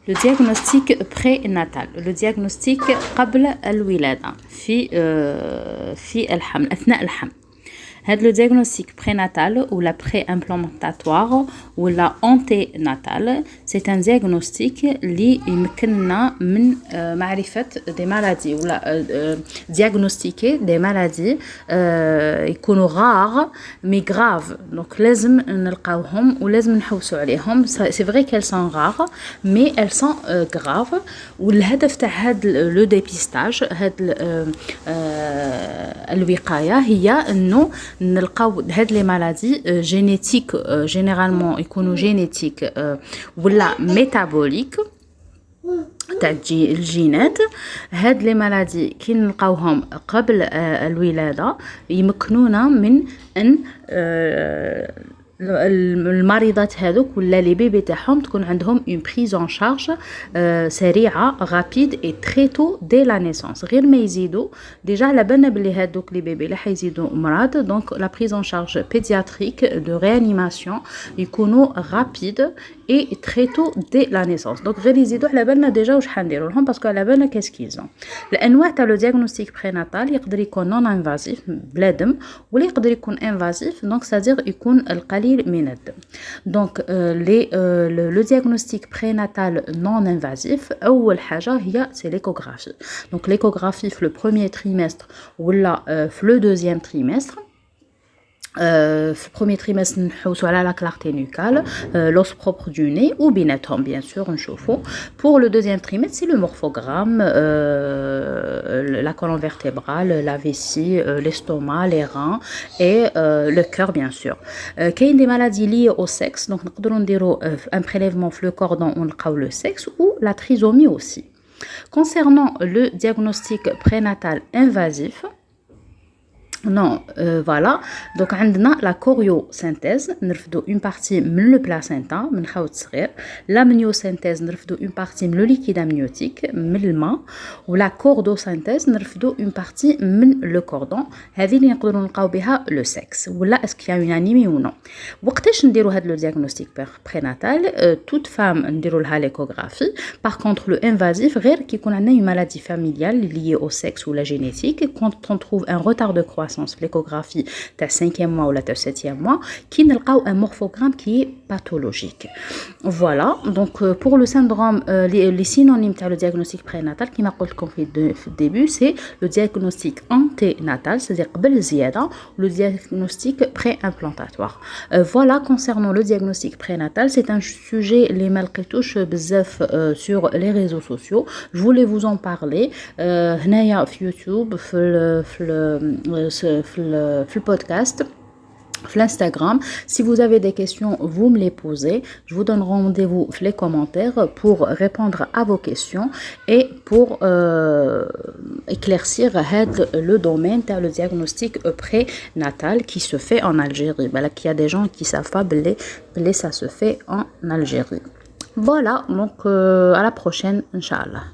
Le diagnostic prénatal, le diagnostic قبل الولادة في الحمل أثناء الحمل. هذا le diagnostic prénatal ou la pré-implantatoire ou la anténatale, c'est un diagnostic اللي يمكننا من معرفة des maladies ou la diagnostiquer des maladies يكونوا rares mais graves. Donc لازم نلقاوهم ولازم نحوسوا عليهم. C'est vrai qu'elles sont rares mais elles sont graves. والهدف تاع هذا le dépistage هذا الوقاية هي إنه نلقاو هاد لي مالادي جينيتيك جينيرالمون يكونوا جينيتيك ولا ميتابوليك تاع الجينات. هاد لي مالادي كي نلقاوهم قبل الولاده يمكنونا من ان المريضات هذوك ولا لي بيبي تاعهم تكون عندهم اون بريز ان شارج سريعه رابيد اي تري تو دي لا نيسونس. غير ما يزيدوا ديجا على بالنا بلي هذوك لي بيبي اللي حيزيدوا مرض دونك لا بريز ان شارج بيدياتريك دو ريانيماسيون يكونوا رابيد اي تري تو دي لا نيسونس. دونك غير يزيدوا على بالنا ديجا واش حنديروا لهم باسكو على بالنا كاسكيزون. الانواع تاع لو دياغنوستيك بريناتال يقدر يكون نون انفازيف بلا دم ولا يقدر يكون انفازيف دونك سادير يكون القليل من الدم. دونك لو دياغنوستيك بريناتال نون انفازيف اول حاجه هي سي ليكوغرافي. دونك ليكوغرافي في لو بروميير تريمستر ولا في لو دوزيام تريمستر. في البروميير تريمستر نحوسوا على لا كلارتي نوكال l'os propre du nez ou بيناتهم bien sûr نشوفوا. pour le deuxième trimestre c'est le morphogramme, la colonne vertébrale, la vessie, l'estomac, les reins et le cœur bien sûr. كاين des maladies liées au sexe donc نقدروا نديروا un prélèvement في le cordon ونلقاو le sexe ou la trisomie aussi. Concernant le diagnostic prénatal invasif non voilà donc عندنا la choriosynthèse نرفدوا une partie من le placenta من خاوت صغير. la myosynthèse نرفدوا une partie من le liquide amniotique من الماء. ولا chordosynthèse نرفدوا une partie من le cordon. هذه اللي نقدروا نلقاو بها le sexe ولا اسكو يا une anémie ou non. وقتاش نديروا هذا le diagnostic prénatal toute femme نديروا لها l'échographie. par contre le invasif غير كي يكون عندنا une maladie familiale liée au sexe ou la génétique quand on trouve un retard de croissance في l'échographie تاع 5e mois ولا تاع 7e mois كي نلقاو un morphogramme qui est pathologique. Voilà donc pour le syndrome les synonymes تاع le diagnostic prénatal كما قلت لكم في الدébut c'est le diagnostic anténatal c'est-à-dire قبل الزياده le diagnostic pré-implantatoire. Voilà concernant le diagnostic prénatal c'est un sujet اللي ما لقيتوش بزاف sur les réseaux sociaux. je voulais vous en parler هنايا في يوتيوب في le podcast في l'Instagram. Si vous avez des questions, vous me les posez. Je vous donne rendez-vous dans les commentaires pour répondre à vos questions et pour éclaircir le domaine de le diagnostic prénatal qui se fait en Algérie. Voilà qu'il y a des gens qui ne savent pas que ça se fait en Algérie. Voilà, donc à la prochaine, Inch'Allah.